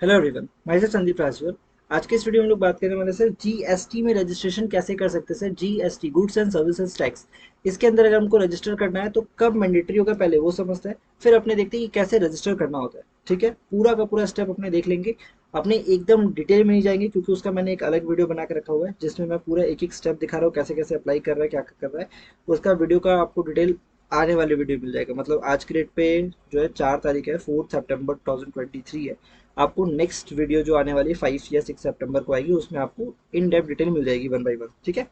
Hello everyone, मैं sir Sandeep Rajvar. आज के इस वीडियो में हम लोग बात करने वाले सर जीएसटी में रजिस्ट्रेशन कैसे कर सकते हैं। Sir GST goods and services tax, इसके अंदर अगर हमको रजिस्टर करना है तो कब मैंडेटरी होगा पहले वो समझते हैं, फिर अपने देखते हैं कि कैसे रजिस्टर करना होता है। ठीक है, पूरा का पूरा स्टेप अपने देख लेंगे। अपने एकदम डिटेल में नहीं जाएंगे क्योंकि उसका मैंने एक अलग वीडियो बना के रखा हुआ है जिसमें मैं पूरा एक एक स्टेप दिखा रहा हूँ कैसे कैसे अप्लाई कर रहा है, क्या कर रहा है। उसका वीडियो का आपको डिटेल आने वाले वीडियो मिल जाएगा। मतलब आज की डेट पे जो है 4 तारीख है, 4 सितंबर 2023 है। आपको नेक्स्ट वीडियो जो आने वाली है 5 या 6 सितंबर को आएगी, उसमें आपको इन डेप्थ डिटेल मिल जाएगी वन बाई वन। ठीक है,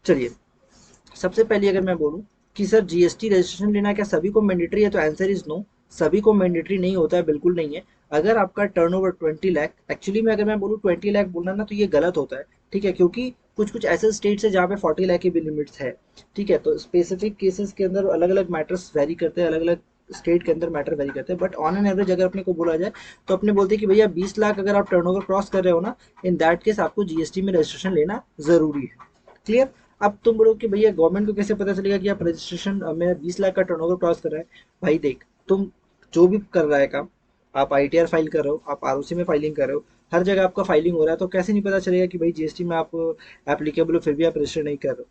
चलिए। सबसे पहले अगर मैं बोलूँ कि सर जीएसटी रजिस्ट्रेशन लेना क्या सभी को मैंडेटरी है, तो आंसर इज नो। सभी को मैंडेटरी नहीं होता है, बिल्कुल नहीं है। अगर आपका टर्नओवर 20 लाख, एक्चुअली में अगर मैं बोलूँ 20 लाख बोलना ना तो ये गलत होता है। ठीक है, क्योंकि कुछ कुछ ऐसे स्टेट्स है जहाँ पे 40 लाख की भी लिमिट्स है। ठीक है, तो स्पेसिफिक केसेस के अंदर अलग अलग मैटर्स वेरी करते हैं, अलग अलग स्टेट के अंदर मैटर वेरी करते हैं। बट ऑन एन एवरेज अगर अपने को बोला जाए तो अपने बोलते हैं कि भैया 20 लाख अगर आप टर्नओवर क्रॉस कर रहे हो ना, इन दैट केस आपको जीएसटी में रजिस्ट्रेशन लेना जरूरी है। क्लियर। अब तुम बोलो कि भैया गवर्नमेंट को कैसे पता चलेगा कि आप रजिस्ट्रेशन में 20 लाख का टर्नओवर क्रॉस कर रहे हैं। भाई देख, तुम जो भी कर रहा है काम, आप आईटीआर फाइल कर रहे हो, आप आरओसी में फाइलिंग कर रहे हो, हर जगह आपका फाइलिंग हो रहा है, तो कैसे नहीं पता चलेगा कि भाई जीएसटी में आप एप्लीकेबल हो, फिर भी आप रजिस्टर नहीं कर रहे हो।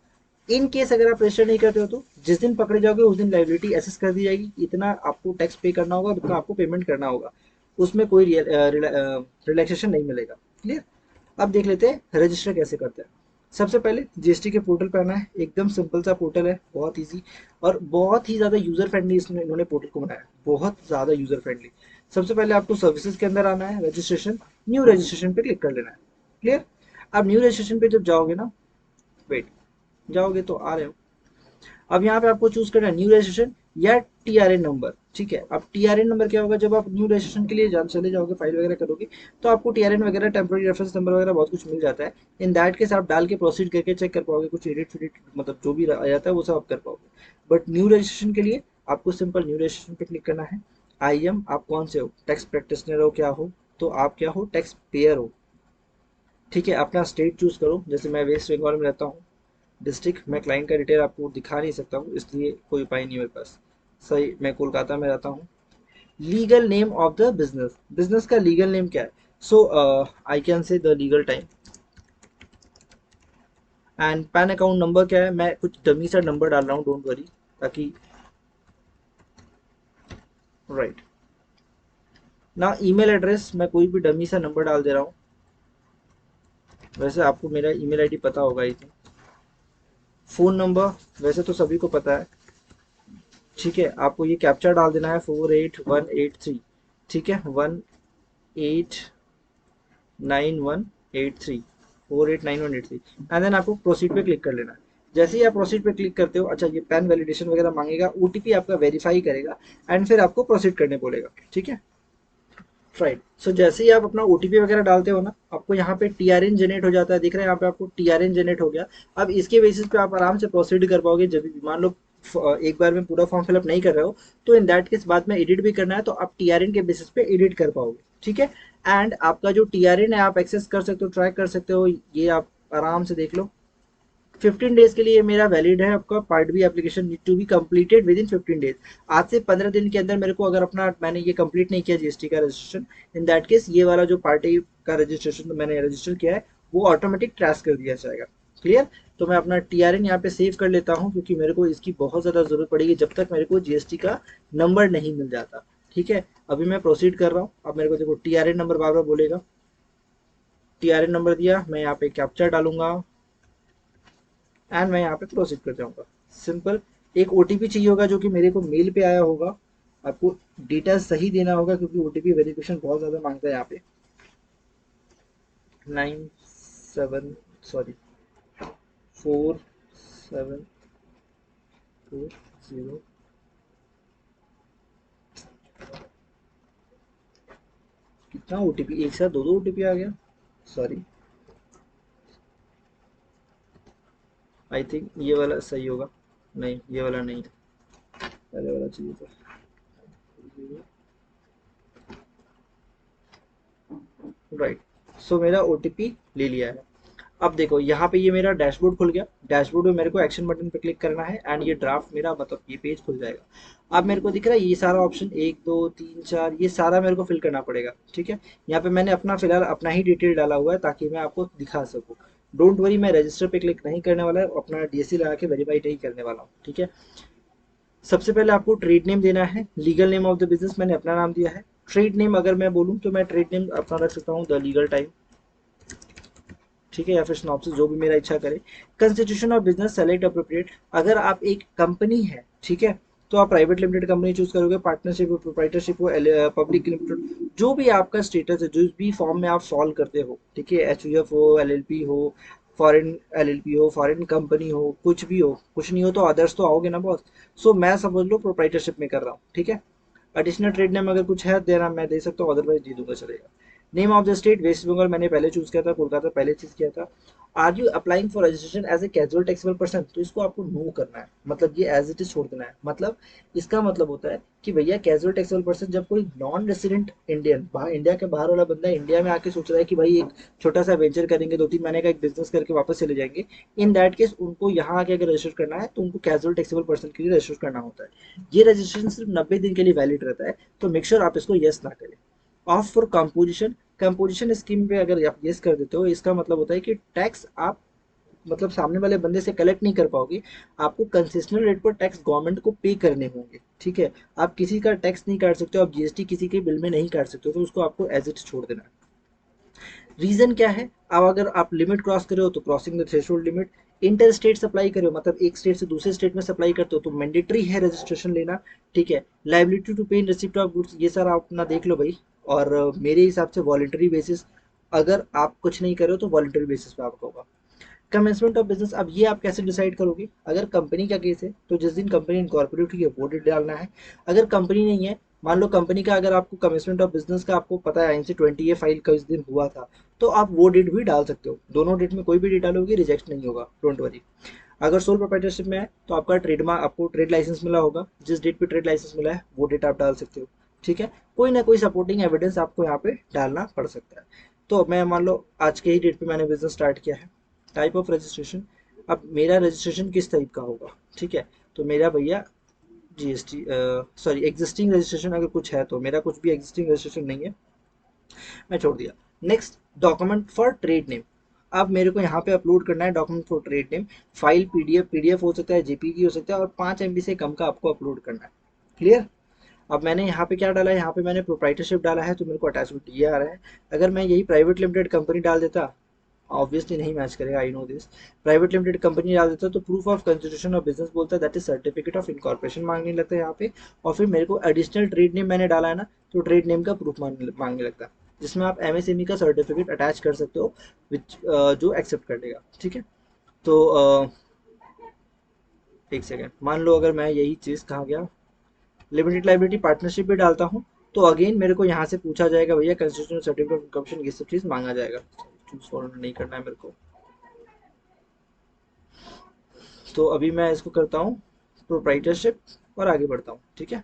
इन केस अगर आप रजिस्टर नहीं करते हो तो जिस दिन पकड़े जाओगे उस दिन लाइबिलिटी एसेस कर दी जाएगी, इतना आपको टैक्स पे करना होगा, उतना आपको पेमेंट करना होगा। उसमें कोई रिलैक्सेशन नहीं मिलेगा। क्लियर। अब देख लेते हैं रजिस्टर कैसे करते हैं। सबसे पहले जीएसटी के पोर्टल पे आना है। एकदम सिंपल सा पोर्टल है, बहुत इजी और बहुत ही ज़्यादा यूज़र फ्रेंडली इसमें इन्होंने पोर्टल को बनाया है, बहुत ज़्यादा यूज़र फ्रेंडली। सबसे पहले आपको सर्विसेज के अंदर आना है, रजिस्ट्रेशन, न्यू रजिस्ट्रेशन पे क्लिक कर लेना है। क्लियर। अब न्यू रजिस्ट्रेशन पे जब जाओगे ना, वेट, जाओगे तो आ रहे हो। अब यहाँ पे आपको चूज करना है न्यू रजिस्ट्रेशन या टीआरएन नंबर। ठीक है, अब टीआरएन नंबर क्या होगा, जब आप न्यू रजिस्ट्रेशन के लिए चले जाओगे, फाइल वगैरह करोगे, तो आपको टीआरएन वगैरह, टेम्पोररी रेफरेंस नंबर वगैरह बहुत कुछ मिल जाता है। इन दैट केस आप डाल के प्रोसीड करके चेक कर पाओगे, कुछ एडिट फिडिट मतलब जो भी आ जाता है वो सब आप कर पाओगे। बट न्यू रजिस्ट्रेशन के लिए आपको सिंपल न्यू रजिस्ट्रेशन पे क्लिक करना है। आई एम, आप कौन से हो, टैक्स प्रैक्टिशनर हो क्या हो, तो आप क्या हो, टैक्स पेयर हो। ठीक है, अपना स्टेट चूज करो, जैसे मैं वेस्ट बंगाल में रहता हूँ। डिस्ट्रिक्ट, मैं क्लाइंट का डिटेल आपको दिखा नहीं सकता हूँ इसलिए कोई उपाय नहीं है मेरे पास। सही, मैं कोलकाता में रहता हूँ। Legal name of the business, business का लीगल नेम क्या है। So I can say the legal time. And PAN account number क्या है, मैं कुछ डमी सा नंबर डाल रहा हूँ, डोंट वरी, ताकि राइट ना। ईमेल एड्रेस मैं कोई भी डमी सा नंबर डाल दे रहा हूँ। वैसे आपको मेरा ईमेल आईडी पता होगा ही थी। फ़ोन नंबर वैसे तो सभी को पता है। ठीक है, आपको ये कैप्चा डाल देना है 48183। ठीक है, 189183, 4819183, एंड देन आपको प्रोसीड पे क्लिक कर लेना है। जैसे ही आप प्रोसीड पे क्लिक करते हो, अच्छा ये पैन वैलिडेशन वगैरह मांगेगा, ओटीपी आपका वेरीफाई करेगा, एंड फिर आपको प्रोसीड करने बोलेगा। ठीक है, राइट। सो जैसे ही आप अपना ओटीपी वगैरह डालते हो ना, आपको यहाँ पे टीआरएन जनरेट हो जाता है, दिख रहा है यहाँ पे आपको टीआरएन जनरेट हो गया। अब इसके बेसिस पे आप आराम से प्रोसीड कर पाओगे। जब भी मान लो एक बार में पूरा फॉर्म फिलअप नहीं कर रहे हो, तो इन दैट केस बाद में एडिट भी करना है तो आप टीआरएन के बेसिस पे एडिट कर पाओगे। ठीक है, एंड आपका जो टीआरएन है आप एक्सेस कर सकते हो, ट्रैक कर सकते हो, ये आप आराम से देख लो। 15 डेज के लिए मेरा वैलिड है। आपका part B application need to be completed within 15 days. आज से 15 दिन के अंदर मेरे को अगर अपना मैंने ये कंप्लीट नहीं किया जीएसटी का रजिस्ट्रेशन, इन दैट केस ये वाला जो पार्ट ए का रजिस्ट्रेशन तो मैंने रजिस्टर किया है वो ऑटोमेटिक ट्रेस कर दिया जाएगा। क्लियर। तो मैं अपना टीआरएन यहाँ पे सेव कर लेता हूँ क्योंकि मेरे को इसकी बहुत ज़्यादा ज़रूरत पड़ेगी जब तक मेरे को जीएसटी का नंबर नहीं मिल जाता। ठीक है, अभी मैं प्रोसीड कर रहा हूँ। अब मेरे को देखो टीआरएन नंबर बार बार बोलेगा। टीआरएन नंबर दिया, मैं यहाँ पे कैप्चर डालूंगा एंड मैं यहाँ पे प्रोसीड कर जाऊंगा। सिंपल। एक ओटीपी चाहिए होगा जो कि मेरे को मेल पे आया होगा। आपको डेटा सही देना होगा क्योंकि ओटीपी वेरिफिकेशन बहुत ज़्यादा मांगता है यहाँ पे। 97, सॉरी, 4740। कितना ओटीपी, एक साथ दो दो ओटीपी आ गया। सॉरी, आई थिंक ये वाला सही होगा। नहीं, ये वाला नहीं है, पहले वाला चाहिए था। राइट। सो मेरा ओटीपी ले लिया है। अब देखो यहाँ पे ये मेरा डैशबोर्ड खुल गया। डैशबोर्ड में मेरे को एक्शन बटन पे क्लिक करना है एंड ये ड्राफ्ट मेरा मतलब ये पेज खुल जाएगा। अब मेरे को दिख रहा है ये सारा ऑप्शन 1 2 3 4 ये सारा मेरे को फिल करना पड़ेगा। ठीक है, यहाँ पे मैंने अपना फिलहाल अपना ही डिटेल डाला हुआ है ताकि मैं आपको दिखा सकूँ। डोंट वरी, मैं रजिस्टर पे क्लिक नहीं करने वाला है, अपना डीएससी लगा के वेरीफाई नहीं करने वाला हूँ। ठीक है, सबसे पहले आपको ट्रेड नेम देना है। Legal name of the business मैंने अपना नाम दिया है। ट्रेड नेम अगर मैं बोलूँ तो मैं ट्रेड नेम अपना रख सकता हूँ द लीगल टाइम। ठीक है, या फिर स्नॉप्सिस, जो भी मेरा इच्छा करे। Constitution of business select appropriate. अगर आप एक कंपनी है, ठीक है, तो आप प्राइवेट लिमिटेड कंपनी चूज करोगे, पार्टनरशिप हो, प्रोप्राइटरशिप हो, पब्लिक लिमिटेड, जो भी आपका स्टेटस है, जो भी फॉर्म में आप सॉल्व करते हो। ठीक है, एचयूएफ हो, एलएलपी हो, फॉरेन एलएलपी हो, फॉरेन कंपनी हो, कुछ भी हो, कुछ नहीं हो तो अदर्स तो आओगे ना बॉस। सो मैं समझ लो प्रोप्राइटरशिप में कर रहा हूँ। ठीक है, एडिशनल ट्रेड नेम अगर कुछ है देना मैं दे सकता हूँ, अदरवाइज दे दूंगा, चलेगा। Name of the state West Bengal मैंने पहले चूज किया था, कोलकाता पहले चूज किया था। Are you applying for registration as a casual taxable person, तो इसको आपको नो करना है, मतलब ये एज इट इज छोड़ देना है। मतलब इसका मतलब होता है कि भैया कैजुअल टैक्सेबल पर्सन जब कोई नॉन रेसिडेंट इंडियन, बाहर इंडिया के बाहर वाला बंदा इंडिया में आके सोच रहा है कि भाई एक छोटा सा वेंचर करेंगे, 2 3 महीने का एक बिजनेस करके वापस चले जाएंगे, इन दैट केस उनको यहाँ आके अगर रजिस्टर करना है तो उनको कैजुअल टैक्सेबल पर्सन के लिए रजिस्टर करना होता है। ये रजिस्ट्रेशन सिर्फ 90 दिन के लिए वैलिड रहता है, तो मेक श्योर आप इसको यस ना करें। Of for composition, composition scheme पे अगर आप यस कर देते हो, इसका मतलब होता है कि टैक्स आप मतलब सामने वाले बंदे से कलेक्ट नहीं कर पाओगे, आपको कंसेशनल रेट पर टैक्स गवर्नमेंट को पे करने होंगे। ठीक है, आप किसी का टैक्स नहीं काट सकते हो, आप जीएसटी किसी के बिल में नहीं काट सकते हो, तो उसको आपको एज इट छोड़ देना है। रीजन क्या है, अब अगर आप लिमिट क्रॉस करे हो तो crossing the threshold limit. Inter state supply करे हो, मतलब एक स्टेट से दूसरे स्टेट में सप्लाई करते हो, तो मैंडेटरी है रजिस्ट्रेशन लेना। ठीक है, लाइबिलिटी टू पे इन रिसिप्ट ऑफ गुड्स, ये सारा आप अपना देख लो भाई। और मेरे हिसाब से वॉलंटरी बेसिस, अगर आप कुछ नहीं करे हो तो वॉलंटरी बेसिस पे आपका होगा। कमेंसमेंट ऑफ बिजनेस, अब ये आप कैसे डिसाइड करोगे, अगर कंपनी का केस है तो जिस दिन कंपनी इनकॉर्पोरेट हुई है वो डेट डालना है। अगर कंपनी नहीं है, मान लो कंपनी का अगर आपको कमेंसमेंट ऑफ बिजनेस का आपको पता है INC 20 फाइल का इस दिन हुआ था, तो आप वो डेट भी डाल सकते हो। दोनों डेट में कोई भी डेट डालोगे रिजेक्ट नहीं होगा, डोंट वरी। अगर सोल प्रोप्राइटरशिप में है तो आपका ट्रेडमार्क, आपको ट्रेड लाइसेंस मिला होगा, जिस डेट पे ट्रेड लाइसेंस मिला है वो डेट आप डाल सकते हो। ठीक है, कोई ना कोई सपोर्टिंग एविडेंस आपको यहाँ पे डालना पड़ सकता है। तो मैं मान लो आज के ही डेट पे मैंने बिजनेस स्टार्ट किया है। टाइप ऑफ रजिस्ट्रेशन, अब मेरा रजिस्ट्रेशन किस टाइप का होगा। ठीक है, तो मेरा भैया जीएसटी, सॉरी एग्जिस्टिंग रजिस्ट्रेशन अगर कुछ है, तो मेरा कुछ भी एग्जिस्टिंग रजिस्ट्रेशन नहीं है, मैं छोड़ दिया। Next, document for trade name. अब मेरे को यहाँ पे अपलोड करना है document for trade name. File PDF हो सकता है, जेपीजी हो सकता है, और 5 MB से कम का आपको अपलोड करना है। क्लियर। अब मैंने यहाँ पे क्या डाला है, यहाँ पे मैंने प्रोप्राइटरशिप डाला है, तो मेरे को अटैचमेंट ये आ रहा है। अगर मैं यही प्राइवेट लिमिटेड कंपनी डाल देता, ऑब्वियसली नहीं मैच करेगा, I know this. Private limited company डाल देता तो proof of constitution of business बोलता है, that is certificate of incorporation मांगने लगता है यहाँ पे। और फिर मेरे को एडिशनल ट्रेड नेम मैंने डाला है ना, तो ट्रेड नेम का प्रूफ मांगने लगता है, जिसमें आप एमएसएमई का सर्टिफिकेट अटैच कर सकते हो, विच जो एक्सेप्ट कर लेगा। ठीक है, तो एक सेकेंड, मान लो अगर मैं यही चीज़ कहाँ गया, लिमिटेड लाइबिलिटी पार्टनरशिप भी डालता हूँ, तो अगेन मेरे को यहाँ से पूछा जाएगा भैया कंस्टिट्यूशन सर्टिफिकेट ऑफ इनकॉर्पोरेशन, ये सब चीज़ मांगा जाएगा। चूज फॉर नहीं करना है मेरे को, तो अभी मैं इसको करता हूँ प्रोप्राइटरशिप और आगे बढ़ता हूँ। ठीक है,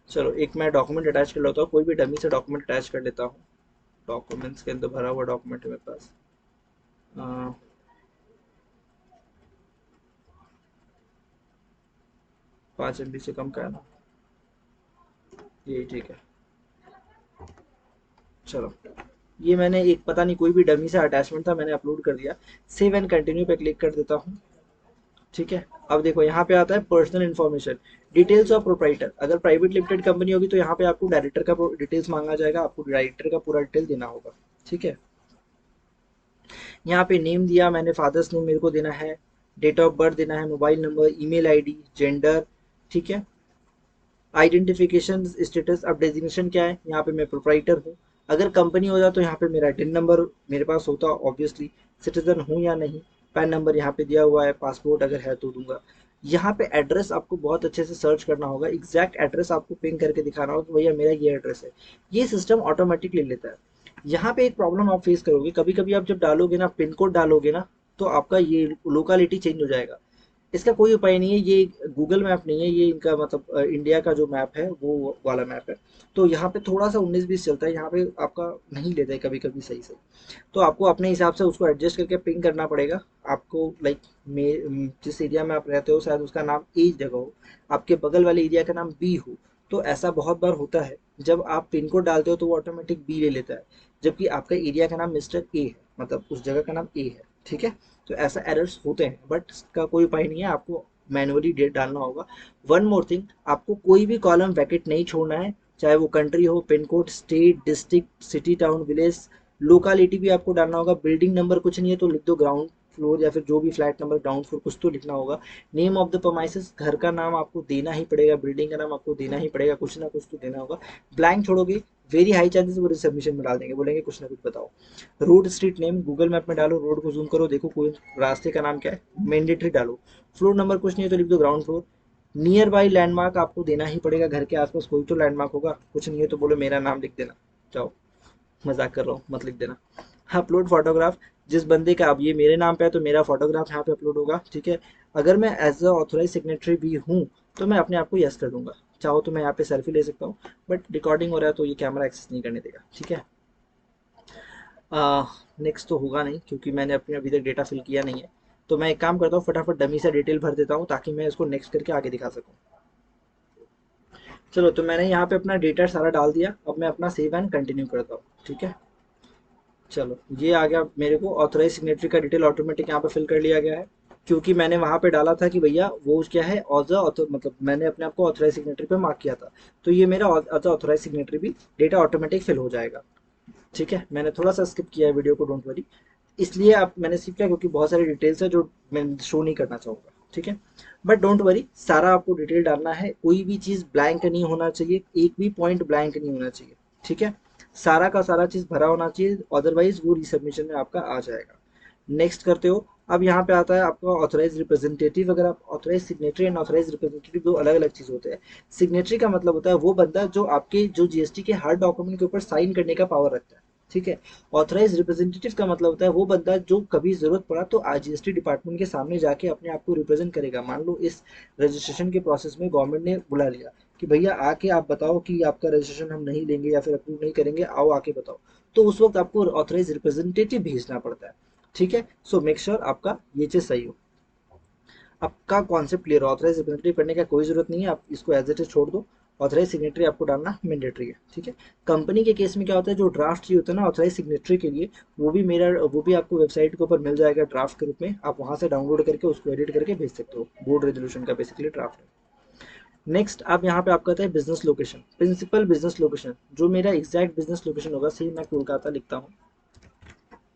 चलो एक मैं डॉक्यूमेंट अटैच कर लेता हूँ, कोई भी डमी से डॉक्यूमेंट अटैच कर लेता हूँ। डॉक्यूमेंट्स के अंदर भरा हुआ डॉक्यूमेंट है मेरे पास। 5 MB से कम का है ना, यही ठीक है। चलो, ये मैंने एक पता नहीं कोई भी डमी से अटैचमेंट था, मैंने अपलोड कर दिया। सेव एंड कंटिन्यू पे क्लिक कर देता हूँ। ठीक है, अब देखो यहाँ पे आता है personal information, details of proprietor. अगर प्राइवेट लिमिटेड कंपनी होगी तो यहाँ पे आपको डायरेक्टर का डिटेल्स मांगा जाएगा, आपको डायरेक्टर का पूरा डिटेल देना होगा। ठीक है, यहाँ पे नेम दिया मैंने, फादर्स नेम मेरे को देना है, डेट ऑफ बर्थ देना है, mobile number, email ID, gender. ठीक है, आइडेंटिफिकेशन स्टेटस, अब डेजिग्नेशन क्या है, यहाँ पे मैं प्रोप्राइटर हूँ। अगर कंपनी हो जाए तो यहाँ पे मेरा टिन नंबर मेरे पास होता, ऑब्वियसली सिटीजन हूँ या नहीं। पैन नंबर यहाँ पे दिया हुआ है, पासपोर्ट अगर है तो दूंगा। यहाँ पे एड्रेस आपको बहुत अच्छे से सर्च करना होगा, एग्जैक्ट एड्रेस आपको पिंग करके दिखाना होगा कि भैया मेरा ये एड्रेस है। ये सिस्टम ऑटोमेटिक ले लेता है। यहाँ पे एक प्रॉब्लम आप फेस करोगे, कभी कभी आप जब डालोगे ना, पिन कोड डालोगे ना, तो आपका ये लोकेलिटी चेंज हो जाएगा। इसका कोई उपाय नहीं है, ये गूगल मैप नहीं है, ये इनका मतलब इंडिया का जो मैप है वो वाला मैप है। तो यहाँ पे थोड़ा सा 19-20 चलता है, यहाँ पे आपका नहीं लेता है कभी कभी सही से। तो आपको अपने हिसाब से उसको एडजस्ट करके पिंग करना पड़ेगा आपको। लाइक जिस एरिया में आप रहते हो शायद उसका नाम ए जगह हो, आपके बगल वाले एरिया का नाम बी हो। तो ऐसा बहुत बार होता है, जब आप पिन कोड डालते हो तो वो ऑटोमेटिक बी ले लेता है, जबकि आपका एरिया का नाम मिस्टर ए है, मतलब उस जगह का नाम ए है। ठीक है, तो ऐसा एरर्स होते हैं, बट इसका कोई उपाय नहीं है, आपको मैनुअली डेट डालना होगा। वन मोर थिंग, आपको कोई भी कॉलम वैकेट नहीं छोड़ना है, चाहे वो कंट्री हो, pin code, state, district, city, town, village, locality भी आपको डालना होगा। बिल्डिंग नंबर कुछ नहीं है तो लिख दो ग्राउंड फ्लोर, या फिर जो भी फ्लैट नंबर ग्राउंड फ्लोर कुछ तो लिखना होगा। नेम ऑफ द प्रोमाइसेस, घर का नाम आपको देना ही पड़ेगा, बिल्डिंग का नाम आपको देना ही पड़ेगा, कुछ ना कुछ तो देना होगा। ब्लैंक छोड़ोगे वेरी हाई चांसेस वो सबमिशन में डाल देंगे, बोलेंगे कुछ ना कुछ बताओ। Road street name Google map में डालो, रोड को जूम करो, देखो कोई रास्ते का नाम क्या है, मैंडेटरी डालो। फ्लोर नंबर कुछ नहीं है तो लिख दो ground floor. Near by landmark आपको देना ही पड़ेगा, घर के आसपास कोई तो लैंडमार्क होगा, कुछ नहीं है तो बोलो मेरा नाम लिख देना। जाओ, मजाक कर रहा हूँ, मत लिख देना। अपलोड फोटोग्राफ, जिस बंदे का अब ये मेरे नाम पे है तो मेरा फोटोग्राफ यहाँ पे अपलोड होगा। ठीक है, अगर मैं एज अ ऑथोराइज सिग्नेटरी भी हूँ तो मैं अपने आप को यस कर दूंगा। चाहो तो मैं यहाँ पे सेल्फी ले सकता हूँ, बट रिकॉर्डिंग हो रहा है तो ये कैमरा एक्सेस नहीं करने देगा। ठीक है, नेक्स्ट तो होगा नहीं क्योंकि मैंने अपने अभी तक डेटा फिल किया नहीं है। तो मैं एक काम करता हूँ, फटाफट डमी से डिटेल भर देता हूँ ताकि मैं इसको नेक्स्ट करके आगे दिखा सकूँ। चलो, तो मैंने यहाँ पे अपना डेटा सारा डाल दिया, अब मैं अपना सेव एंड कंटिन्यू करता हूँ। ठीक है, चलो ये आ गया मेरे को, ऑथराइज सिग्नेटरी का डिटेल ऑटोमेटिक यहाँ पे फिल कर लिया गया है, क्योंकि मैंने वहाँ पे डाला था कि भैया वो क्या है मतलब मैंने अपने आप को ऑथराइज सिग्नेटरी पे मार्क किया था। तो ये मेरा ऑथराइज सिग्नेटरी भी डेटा ऑटोमेटिक फिल हो जाएगा। ठीक है, मैंने थोड़ा सा स्किप किया है वीडियो को, डोंट वरी। इसलिए आप मैंने स्किप किया क्योंकि बहुत सारी डिटेल्स है जो मैं शो नहीं करना चाहूँगा। ठीक है, बट डोंट वरी, सारा आपको डिटेल डालना है, कोई भी चीज़ ब्लैंक नहीं होना चाहिए, एक भी पॉइंट ब्लैंक नहीं होना चाहिए। ठीक है, सारा का सारा चीज़ भरा होना चाहिए, अदरवाइज वो रिसबमिशन में आपका आ जाएगा। नेक्स्ट करते हो, अब यहाँ पे आता है आपका ऑथराइज रिप्रेजेंटेटिव। अगर आप authorise signatory and authorise representative दो अलग अलग चीज़ होते हैं। सिग्नेटरी का मतलब होता है वो बंदा जो आपके जो जीएसटी के हर डॉक्यूमेंट के ऊपर साइन करने का पावर रखता है। ठीक है, ऑथराइज रिप्रेजेंटेटिव का मतलब होता है वो बंदा जो कभी जरूरत पड़ा तो जीएसटी डिपार्टमेंट के सामने जाके अपने आप को रिप्रेजेंट करेगा। मान लो इस रजिस्ट्रेशन के प्रोसेस में गवर्नमेंट ने बुला लिया कि भैया आके आप बताओ कि आपका रजिस्ट्रेशन हम नहीं लेंगे या फिर अप्रूव नहीं करेंगे, आओ आके बताओ। तो उस वक्त आपको ऑथराइज रिप्रेजेंटेटिव भेजना पड़ता है। ठीक है, सो मेक श्योर आपका ये चीज सही हो। आपका कॉन्सेप्ट क्लियर हो, ऑथराइज रिप्रेजेंटेटिव करने का कोई जरूरत नहीं है, आप इसको एज इट इज छोड़ दो। ऑथराइज सिग्नेटरी आपको डालना मैंडेटरी है। ठीक है, कंपनी के केस में क्या होता है, जो ड्राफ्ट चाहिए होता है ना ऑथराइज सिग्नेटरी के लिए, वो भी आपको वेबसाइट के ऊपर मिल जाएगा ड्राफ्ट के रूप में, आप वहां से डाउनलोड करके उसको एडिट करके भेज सकते हो। बोर्ड रेजोल्यूशन का बेसिकली ड्राफ्ट है। नेक्स्ट आप यहाँ पे आपका आता है business location, principal business location, जो मेरा एग्जैक्ट बिजनेस लोकेशन होगा। सही, मैं कोलकाता लिखता हूँ।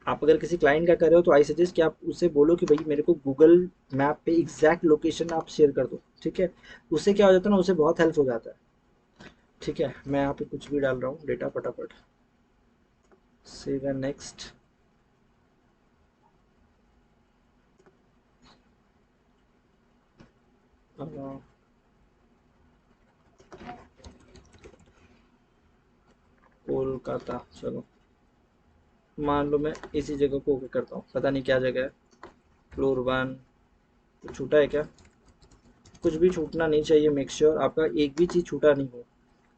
आप अगर किसी क्लाइंट का कर रहे हो तो आई सजेस्ट कि आप उससे बोलो कि भाई मेरे को गूगल मैप पे एग्जैक्ट लोकेशन आप शेयर कर दो। ठीक है, उससे क्या हो जाता है ना, उससे बहुत हेल्प हो जाता है। ठीक है, मैं यहाँ पे कुछ भी डाल रहा हूँ डेटा, फटाफट सेव एंड नेक्स्ट। कोलकाता, चलो मान लो मैं इसी जगह को ओके करता हूँ, पता नहीं क्या जगह है, फ्लोर 1। कुछ छूटा है क्या? कुछ भी छूटना नहीं चाहिए, मेक श्योर आपका एक भी चीज़ छूटा नहीं हो।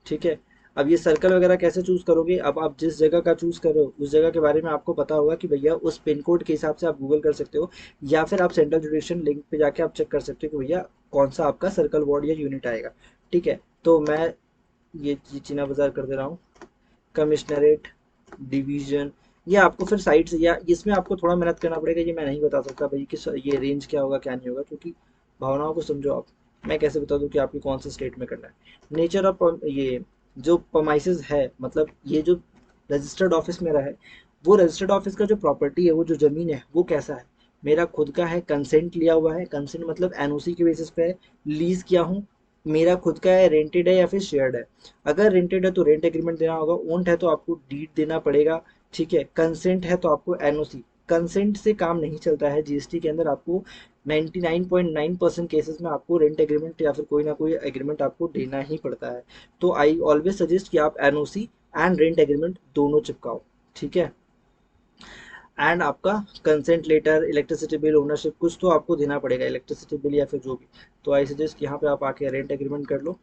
ठीक है, अब ये सर्कल वगैरह कैसे चूज करोगे, अब आप जिस जगह का चूज कर रहे हो उस जगह के बारे में आपको पता होगा कि भैया उस पिन कोड के हिसाब से आप गूगल कर सकते हो, या फिर आप सेंट्रल जुडिशन लिंक पे जाके आप चेक कर सकते हो कि भैया कौन सा आपका सर्कल वार्ड या यूनिट आएगा। ठीक है, तो मैं ये चीना बाजार कर दे रहा हूँ, कमिश्नरेट, डिवीजन। ये आपको फिर साइड से, या इसमें आपको थोड़ा मेहनत करना पड़ेगा, ये मैं नहीं बता सकता भाई कि ये रेंज क्या होगा क्या नहीं होगा, क्योंकि भावनाओं को समझो आप। मैं कैसे बता दूं कि आपकी कौन से स्टेट में करना है। नेचर ऑफ ये जो परमाइसेस है, मतलब ये जो रजिस्टर्ड ऑफिस मेरा है, वो रजिस्टर्ड ऑफिस का जो प्रॉपर्टी है, वो जो जमीन है वो कैसा है, मेरा खुद का है, कंसेंट लिया हुआ है, कंसेंट मतलब एनओसी के बेसिस पे है, लीज किया हूँ, मेरा खुद का है, रेंटेड है या फिर शेयर्ड है। अगर रेंटेड है तो रेंट एग्रीमेंट देना होगा, ओन्ड है तो आपको डीड देना पड़ेगा। ठीक है, कंसेंट है तो आपको एनओसी। कंसेंट से काम नहीं चलता है जीएसटी के अंदर, आपको 99.9% केसेस में आपको रेंट एग्रीमेंट या फिर कोई ना कोई एग्रीमेंट आपको देना ही पड़ता है। तो आई ऑलवेज सजेस्ट कि आप एनओसी एंड रेंट एग्रीमेंट दोनों चिपकाओ। ठीक है, एंड आपका consent letter, electricity bill, ownership कुछ तो आपको देना पड़ेगा, इलेक्ट्रिसिटी बिल या फिर जो भी। तो आई सजेस्ट कि यहाँ पे आप आके रेंट एग्रीमेंट कर लो,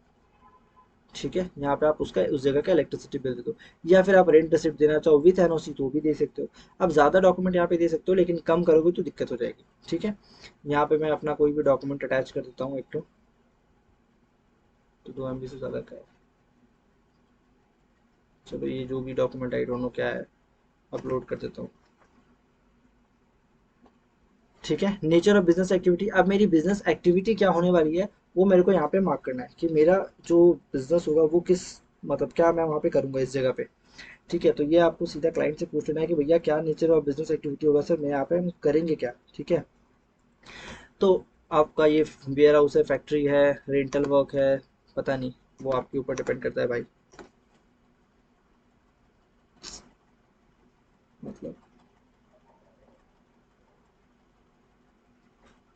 ठीक है। यहाँ पे आप उसका उस जगह का इलेक्ट्रिसिटी बिल दे दो, या फिर आप रेंट रिसिप्ट देना चाहो विथ एनओसी तो भी दे सकते हो। आप ज़्यादा डॉक्यूमेंट यहाँ पे दे सकते हो, लेकिन कम करोगे तो दिक्कत हो जाएगी, ठीक है। यहाँ पे मैं अपना कोई भी डॉक्यूमेंट अटैच कर देता हूँ एक तो 2 MB से ज़्यादा का है। चलो ये जो भी डॉक्यूमेंट आई डोंट नो क्या है, अपलोड कर देता हूँ, ठीक है। नेचर ऑफ बिजनेस एक्टिविटी, अब मेरी बिजनेस एक्टिविटी क्या होने वाली है वो मेरे को यहाँ पे मार्क करना है कि मेरा जो बिजनेस होगा वो किस, मतलब क्या मैं वहाँ पे करूँगा इस जगह पे, ठीक है। तो ये आपको सीधा क्लाइंट से पूछ लेना है कि भैया क्या नेचर ऑफ बिजनेस एक्टिविटी होगा सर, मैं यहाँ पे हम करेंगे क्या, ठीक है। तो आपका ये वेयर हाउस है, फैक्ट्री है, रेंटल वर्क है, पता नहीं, वो आपके ऊपर डिपेंड करता है भाई, मतलब,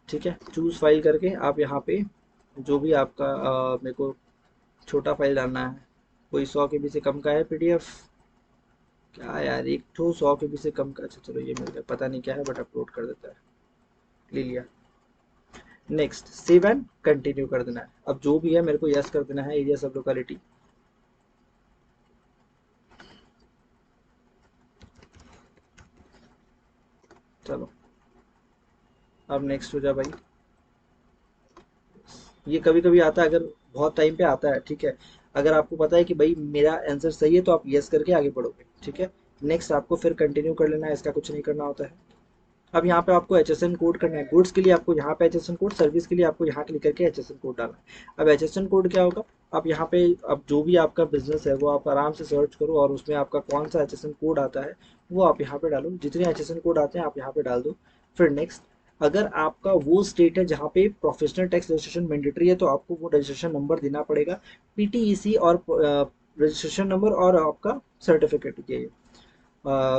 ठीक है। चूज फाइल करके आप यहाँ पे जो भी आपका मेरे को छोटा फाइल डालना है, कोई 100 KB से कम का है पीडीएफ, क्या यार एक तो 100 KB से कम का, अच्छा चलो ये मिल गया, पता नहीं क्या है बट अपलोड कर देता है, ले लिया। नेक्स्ट सेव एंड कंटिन्यू कर देना है, अब जो भी है मेरे को यस कर देना है, एरिया सब लोकेलिटी, चलो अब नेक्स्ट हो जा भाई। ये कभी कभी आता है, अगर बहुत टाइम पे आता है, ठीक है। अगर आपको पता है कि भाई मेरा आंसर सही है तो आप यस करके आगे बढ़ोगे, ठीक है। नेक्स्ट आपको फिर कंटिन्यू कर लेना है, इसका कुछ नहीं करना होता है। अब यहाँ पे आपको HSN कोड करना है, गुड्स के लिए आपको यहाँ पे HSN कोड, सर्विस के लिए आपको यहाँ क्लिक करके HSN कोड डालना है। अब HSN कोड क्या होगा, आप यहाँ पे अब जो भी आपका बिजनेस है वो आप आराम से सर्च करो और उसमें आपका कौन सा HSN कोड आता है वो आप यहाँ पे डालो, जितने HSN कोड आते हैं आप यहाँ पे डाल दो। फिर नेक्स्ट, अगर आपका वो स्टेट है जहाँ पे प्रोफेशनल टैक्स रजिस्ट्रेशन मैंडेटरी है तो आपको वो रजिस्ट्रेशन नंबर देना पड़ेगा, PTEC और रजिस्ट्रेशन नंबर और आपका सर्टिफिकेट, ये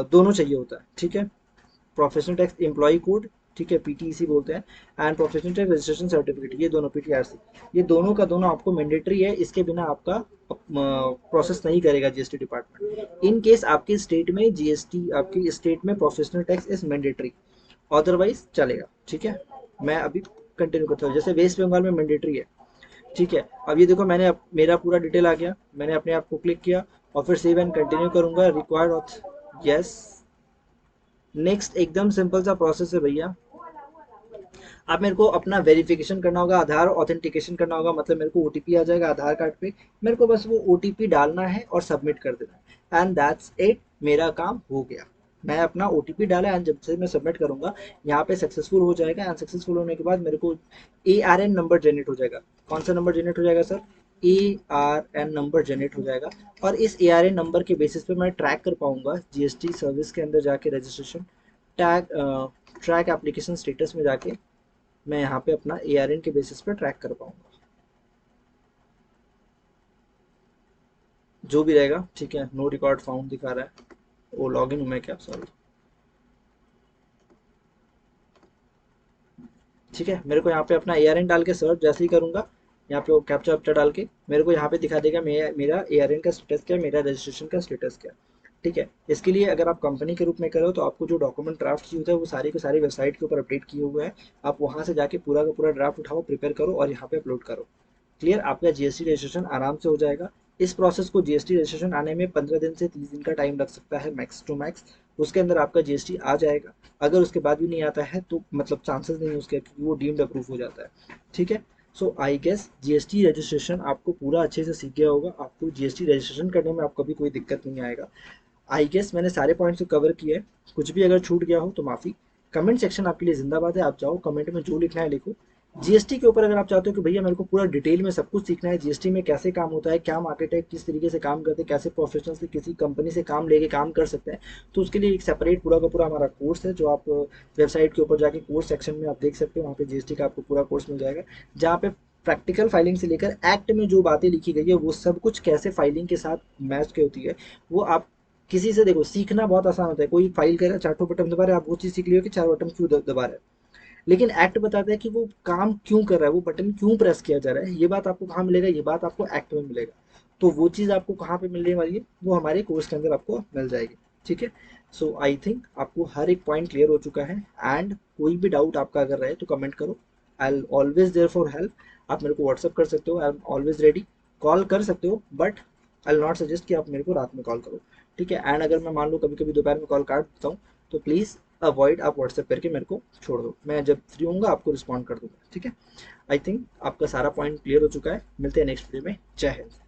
दोनों चाहिए होता है, ठीक है। प्रोफेशनल टैक्स एम्प्लॉय कोड, ठीक है, पीटीसी बोलते हैं, and professional tax registration certificate, ये दोनों पीटीआरसी, ये दोनों का दोनों आपको मैंडेटरी है, इसके बिना आपका प्रोसेस नहीं करेगा जीएसटी डिपार्टमेंट। इन केस आपके स्टेट में जीएसटी, आपकी स्टेट में professional tax is mandatory, otherwise चलेगा, ठीक है। मैं अभी कंटिन्यू करता हूँ, जैसे वेस्ट बंगाल में मैंडेटरी है, ठीक है। अब ये देखो मैंने मेरा पूरा डिटेल आ गया, मैंने अपने आप को क्लिक किया और फिर सेव एंड कंटिन्यू करूंगा, रिक्वायर्ड ऑथ, यस। नेक्स्ट एकदम सिंपल सा प्रोसेस है भैया। अब मेरे को अपना वेरिफिकेशन करना होगा, आधार ऑथेंटिकेशन करना होगा, मतलब मेरे को ओटीपी आ जाएगा आधार कार्ड पे, मेरे को बस वो ओटीपी डालना है और सबमिट कर देना है, एंड दैट्स इट, मेरा काम हो गया। मैं अपना ओटीपी डाला एंड जब से मैं सबमिट करूंगा यहाँ पे सक्सेसफुल हो जाएगा, एंड सक्सेसफुल होने के बाद मेरे को ARN नंबर जनरेट हो जाएगा। कौन सा नंबर जनरेट हो जाएगा सर, ARN नंबर जनरेट हो जाएगा, और इस ARN नंबर के बेसिस पे मैं ट्रैक कर पाऊंगा जीएसटी सर्विस के अंदर जाके registration, tag track application status में जाके मैं यहाँ पे अपना ARN के बेसिस पे ट्रैक कर पाऊंगा, जो भी रहेगा, ठीक है। नो रिकॉर्ड फाउंड दिखा रहा है, वो लॉग इन हूँ मैं क्या, सॉरी, ठीक है। मेरे को यहाँ पे अपना ARN डाल के सर्च जैसे ही करूंगा, यहाँ पे वो कैप्चा वैप्चा डाल के मेरे को यहाँ पे दिखा देगा मेरा ARN का स्टेटस क्या है, मेरा रजिस्ट्रेशन का स्टेटस क्या है, ठीक है। इसके लिए अगर आप कंपनी के रूप में करो तो आपको जो डॉक्यूमेंट ड्राफ्ट किए होते हैं वो सारे के सारे वेबसाइट के ऊपर अपडेट किए हुए हैं, आप वहाँ से जाके पूरा का पूरा ड्राफ्ट उठाओ, प्रिपेयर करो और यहाँ पे अपलोड करो, क्लियर। आपका जीएसटी रजिस्ट्रेशन आराम से हो जाएगा। इस प्रोसेस को जीएसटी रजिस्ट्रेशन आने में 15 दिन से 30 दिन का टाइम लग सकता है मैक्स टू मैक्स, उसके अंदर आपका जीएसटी आ जाएगा। अगर उसके बाद भी नहीं आता है तो मतलब चांसेस नहीं है उसके कि वो डीम्ड अप्रूव हो जाता है, ठीक है। So I guess GST registration आपको पूरा अच्छे से सीख गया होगा, आपको जीएसटी रजिस्ट्रेशन करने में आपको भी कोई दिक्कत नहीं आएगा। आई गेस मैंने सारे पॉइंट्स को कवर किए, कुछ भी अगर छूट गया हो तो माफ़ी। कमेंट सेक्शन आपके लिए जिंदाबाद है, आप जाओ कमेंट में जो लिखना है लिखो। जीएसटी के ऊपर अगर आप चाहते हो कि भैया मेरे को पूरा डिटेल में सब कुछ सीखना है, जीएसटी में कैसे काम होता है, क्या मार्केट है, किस तरीके से काम करते हैं, कैसे प्रोफेशनल से किसी कंपनी से काम लेके काम कर सकते हैं, तो उसके लिए एक सेपरेट पूरा का पूरा हमारा कोर्स है, जो आप वेबसाइट के ऊपर जाके कोर्स सेक्शन में आप देख सकते हो, वहाँ पे जीएसटी का आपको पूरा कोर्स मिल जाएगा, जहाँ पे प्रैक्टिकल फाइलिंग से लेकर एक्ट में जो बातें लिखी गई है वो सब कुछ कैसे फाइलिंग के साथ मैच के होती है, वो आप किसी से देखो, सीखना बहुत आसान होता है, कोई फाइल कर रहा है, चारों बटन दबा रहे हैं, आप वो चीज़ सीख लियो कि चार बटन क्यों दबा रहे हैं, लेकिन एक्ट बताता है कि वो काम क्यों कर रहा है, वो बटन क्यों प्रेस किया जा रहा है, ये बात आपको कहाँ मिलेगा, ये बात आपको एक्ट में मिलेगा। तो वो चीज़ आपको कहाँ पे मिलने वाली है, वो हमारे कोर्स के अंदर आपको मिल जाएगी, ठीक है। सो आई थिंक आपको हर एक पॉइंट क्लियर हो चुका है, एंड कोई भी डाउट आपका अगर रहे तो कमेंट करो, I'll always there for help. आप मेरे को व्हाट्सअप कर सकते हो, I am always ready. Call कर सकते हो but I will not suggest कि आप मेरे को रात में कॉल करो, ठीक है। एंड अगर मैं मान लो कभी कभी दोपहर में कॉल काट देता हूँ तो प्लीज़ अवॉइड, आप व्हाट्सएप करके मेरे को छोड़ दो, मैं जब फ्री होऊंगा आपको रिस्पॉन्ड कर दूंगा, ठीक है। आई थिंक आपका सारा पॉइंट क्लियर हो चुका है, मिलते हैं नेक्स्ट वीडियो में। जय हिंद।